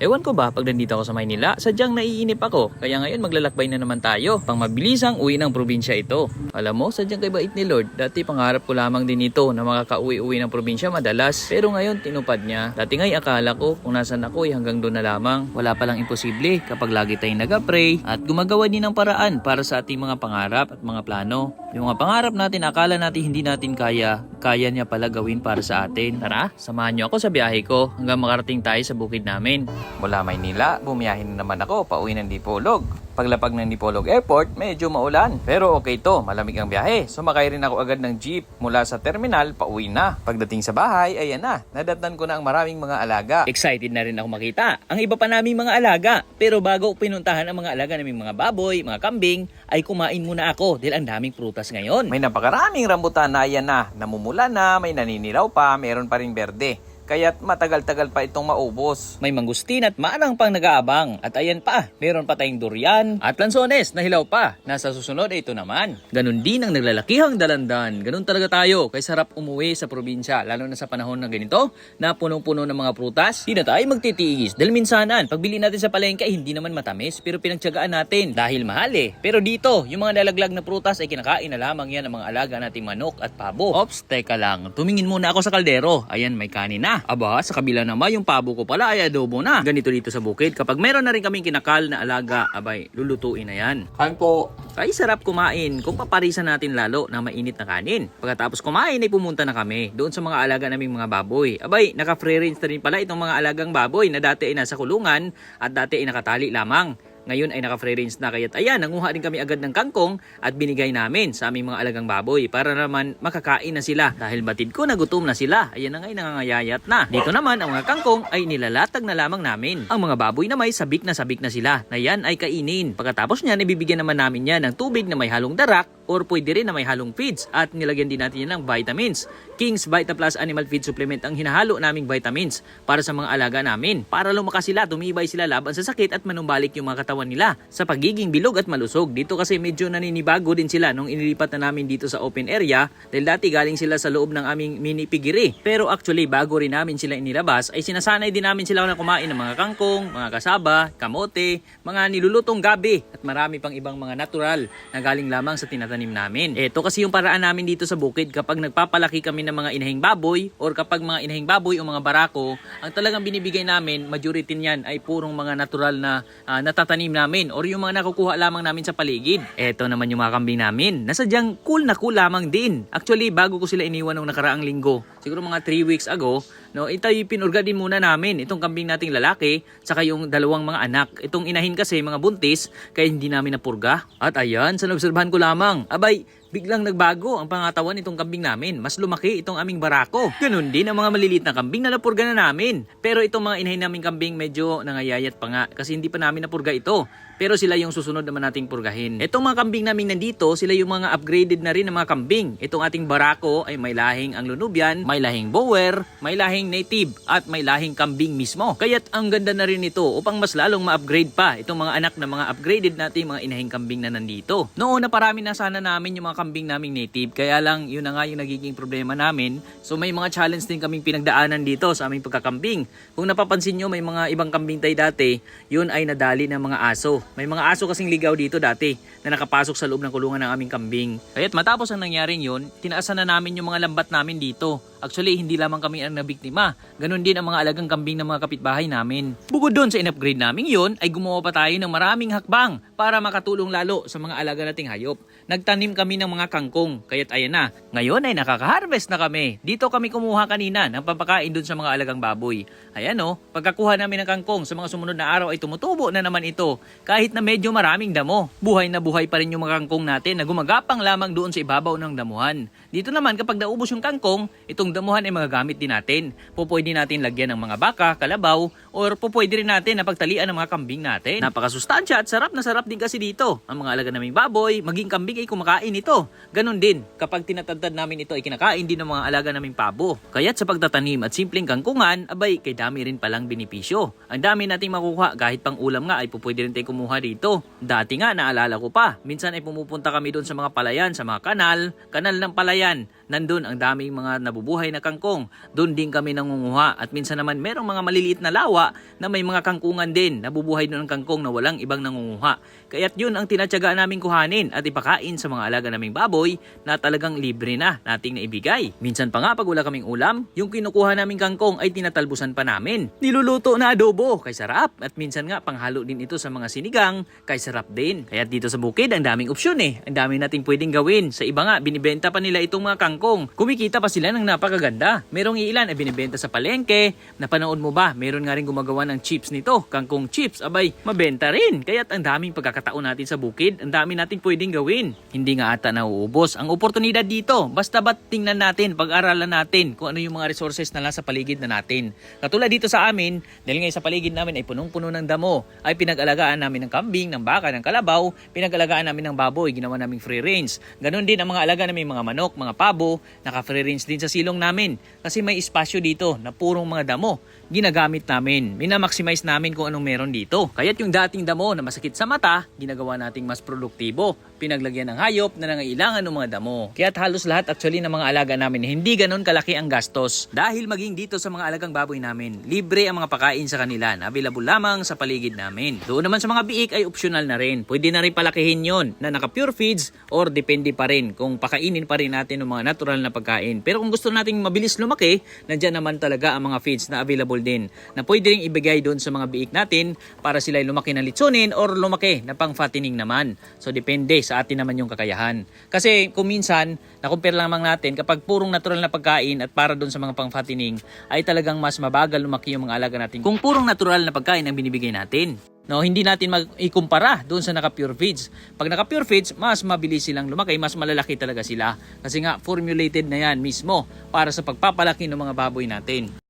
Ewan ko ba, pag nandito ako sa Maynila, sadyang naiinip ako. Kaya ngayon maglalakbay na naman tayo. Pang mabilisang uwi ng probinsya ito. Alam mo, sadyang kay bait ni Lord. Dati pangarap ko lamang din ito na makakauwi-uwi ng probinsya madalas. Pero ngayon tinupad niya. Dati nga'y akala ko kung nasan ako hanggang doon na lamang. Wala palang imposible kapag lagi tayong nag-pray at gumagawa din ng paraan para sa ating mga pangarap at mga plano. Yung mga pangarap natin, akala natin hindi natin kaya niya pala gawin para sa atin. Tara, samahan niyo ako sa biyahe ko hanggang makarating tayo sa bukid namin. Mula Maynila, bumiyahin na naman ako pauwi ng Dipolog. Paglapag ng Dipolog Airport, medyo maulan. Pero okay to, malamig ang biyahe. Sumakay rin ako agad ng jeep mula sa terminal, pauwi na. Pagdating sa bahay, ayan na. Nadatnan ko na ang maraming mga alaga. Excited na rin ako makita ang iba pa naming mga alaga. Pero bago pinuntahan ang mga alaga naming mga baboy, mga kambing, ay kumain muna ako dahil ang daming prutas ngayon. May napakaraming rambutan na ayan na. Namumula na, may naninilaw pa, mayroon pa ring berde. Kaya't matagal-tagal pa itong maubos. May mangustin at maanang pang nag-aabang. At ayan pa, meron pa tayong durian at lansones na hilaw pa. Nasa susunod ay ito naman. Ganun din ang naglalakihang dalandan. Ganun talaga tayo. Kaya sarap umuwi sa probinsya. Lalo na sa panahon na ganito, na punong-puno ng mga prutas. Hindi na tayo magtitiis. Dahil minsanan, pagbili natin sa palengke ay hindi naman matamis. Pero pinagtiyagaan natin dahil mahal eh. Pero dito, yung mga lalaglag na prutas ay kinakain na lamang yan ng mga alaga nating manok at pabo. Ops, teka lang. Tumingin muna ako sa kaldero. Ayan, may kanin na. Aba, sa kabila naman yung pabo ko pala ay adobo na. Ganito dito sa bukid. Kapag meron na rin kaming kinakal na alaga, abay, lulutuin na yan. Kain po. Ay sarap kumain kung paparisan natin lalo na mainit na kanin. Pagkatapos kumain ay pumunta na kami doon sa mga alaga naming mga baboy. Abay, naka-free range na rin pala itong mga alagang baboy na dati ay nasa kulungan at dati ay nakatali lamang. Ngayon ay naka-free range na, kaya't ayan, nanguha rin kami agad ng kangkong at binigay namin sa aming mga alagang baboy para naman makakain na sila dahil batid ko nagutom na sila. Ayan na ngay nangangayayat na. Dito naman ang mga kangkong ay nilalatag na lamang namin. Ang mga baboy na may sabik na sila na yan ay kainin. Pagkatapos niyan, ibibigyan naman namin yan ng tubig na may halong darak or pwede rin na may halong feeds at nilagyan din natin yan ng vitamins. King's Vita Plus Animal Feed Supplement ang hinahalo naming vitamins para sa mga alaga namin. Para lumakas sila, tumibay sila laban sa sakit at manumbalik yung mga katawan nila sa pagiging bilog at malusog. Dito kasi medyo naninibago din sila nung inilipat na namin dito sa open area dahil dati galing sila sa loob ng aming mini piggery. Pero actually bago rin namin sila inilabas ay sinasanay din namin sila na kumain ng mga kangkong, mga kasaba, kamote, mga nilulutong gabi at marami pang ibang mga natural na galing lamang sa tinatanim namin. Ito kasi yung paraan namin dito sa bukid kapag nagpapalaki kami ng mga inahing baboy or kapag mga inahing baboy o mga barako, ang talagang binibigay namin, majority niyan ay purong mga natural na natatanim namin or yung mga nakukuha lamang namin sa paligid. Ito naman yung mga kambing namin. Nasadyang cool na cool lamang din. Actually, bago ko sila iniwan nung nakaraang linggo, siguro mga 3 weeks ago, no, ito yung pinurga din muna namin. Itong kambing nating lalaki, saka yung dalawang mga anak. Itong inahin kasi, mga buntis, kaya hindi namin napurga. At ayan, sa nobserbahan ko lamang, abay, biglang nagbago ang pangatawan itong kambing namin. Mas lumaki itong aming barako. Ganun din ang mga maliliit na kambing na napurga na namin. Pero itong mga inahin naming kambing medyo nangayayat pa nga kasi hindi pa namin napurga ito. Pero sila yung susunod naman nating purgahin. Itong mga kambing naming nandito, sila yung mga upgraded na rin ng mga kambing. Itong ating barako ay may lahing Anglo Nubian, may lahing Boer, may lahing native at may lahing kambing mismo. Kaya't ang ganda na rin ito upang mas lalong ma-upgrade pa itong mga anak na mga upgraded nating mga inahing kambing na nandito. Noon na parami na sana namin yung mga kambing naming native, kaya lang yun na nga yung nagiging problema namin. So may mga challenge din kaming pinagdaanan dito sa aming pagkakambing. Kung napapansin nyo, may mga ibang kambing tayo dati, yun ay nadali ng mga aso. May mga aso kasing ligaw dito dati na nakapasok sa loob ng kulungan ng aming kambing. Kaya't matapos ang nangyaring yun, tinaasan na namin yung mga lambat namin dito. Actually, hindi lamang kami ang nabiktima. Ganon din ang mga alagang kambing ng mga kapitbahay namin. Bukod doon sa in-upgrade namin yun, ay gumawa pa tayo ng maraming hakbang para makatulong lalo sa mga alaga nating hayop. Nagtanim kami ng mga kangkong, kaya't ayan na. Ngayon ay nakaka-harvest na kami. Dito kami kumuha kanina ng pampakain doon sa mga alagang baboy. Ayan o, pagkakuha namin ng kangkong sa mga sumunod na araw ay tumutubo na naman ito. Kahit na medyo maraming damo, buhay na buhay pa rin yung mga kangkong natin na gumagapang lamang doon sa ibabaw ng damuhan. Dito naman kapag naubos yung kangkong, itong damuhan ay magagamit din natin. Pupwede natin lagyan ng mga baka, kalabaw, or pupwede rin natin na pagtalian ng mga kambing natin. Napakasustansya at sarap na sarap din kasi dito. Ang mga alaga naming baboy, maging kambing ay kumakain ito. Ganon din, kapag tinatadtad namin ito ay kinakain din ng mga alaga naming pabo. Kaya't sa pagtatanim at simpleng kangkungan, abay, kay dami rin palang benepisyo. Ang dami nating makukuha, kahit pang ulam nga ay pupwede rin tayo kumuha dito. Dati nga, naalala ko pa, minsan ay pumupunta kami doon sa mga palayan, sa mga kanal ng palayan. nandun ang daming mga nabubuhay na kangkong. Doon din kami nangunguha at minsan naman merong mga maliliit na lawa na may mga kangkungan din. Nabubuhay doon ang kangkong na walang ibang nangunguha. Kaya't yun ang tinatyagaan namin kuhanin at ipakain sa mga alaga naming baboy na talagang libre na nating naibigay. Minsan pa nga pag wala kaming ulam, yung kinukuha naming kangkong ay tinatalbusan pa namin. Niluluto na adobo, kay sarap. At minsan nga panghalo din ito sa mga sinigang, kay sarap din. Kaya dito sa bukid, ang daming opsyon eh. Ang dami nating pwedeng gawin. Sa iba nga, binibenta pa nila itong mga kangkong. Kumikita pa sila ng napakaganda. Merong ilan ay binibenta sa palengke. Napanood mo ba? Meron nga rin gumagawa ng chips nito. Kangkong chips, abay, mabenta rin. Kaya't ang daming pagkakataon natin sa bukid. Ang dami nating pwedeng gawin. Hindi nga ata nauubos ang oportunidad dito. Basta ba't tingnan natin, pag-aralan natin kung ano yung mga resources na nasa paligid na natin. Katulad dito sa amin, dahil ngayon sa paligid namin ay punong-puno ng damo, ay pinag-alagaan namin ng kambing, ng baka, ng kalabaw, pinag-alagaan namin ng baboy, ginawa naming free range. Ganon din ang mga alaga namin mga manok, mga pabo, naka-free range din sa silong namin. Kasi may espasyo dito na purong mga damo. Ginagamit namin, minamaximize namin kung anong meron dito. Kaya't yung dating damo na masakit sa mata, ginagawa nating mas produktibo. Pinaglagyan ng hayop na nangailangan ng mga damo. Kaya't halos lahat actually ng mga alaga namin hindi ganon kalaki ang gastos. Dahil maging dito sa mga alagang baboy namin, libre ang mga pakain sa kanila na available lamang sa paligid namin. Doon naman sa mga biik ay optional na rin. Pwede na rin palakihin yon na naka-pure feeds or depende pa rin kung pakainin pa rin natin ng mga natural na pagkain. Pero kung gusto nating mabilis lumaki, nandiyan naman talaga ang mga feeds na available din na pwede rin ibigay doon sa mga biik natin para sila lumaki na litsunin or lumaki na pang fattening naman. So depende sa atin naman yung kakayahan. Kasi kung minsan, na-compare lamang natin kapag purong natural na pagkain at para doon sa mga pang fattening ay talagang mas mabagal lumaki yung mga alaga natin kung purong natural na pagkain ang binibigay natin. No, hindi natin ikumpara doon sa naka-pure feeds. Pag naka-pure feeds, mas mabilis silang lumaki, mas malalaki talaga sila. Kasi nga, formulated na yan mismo para sa pagpapalaki ng mga baboy natin.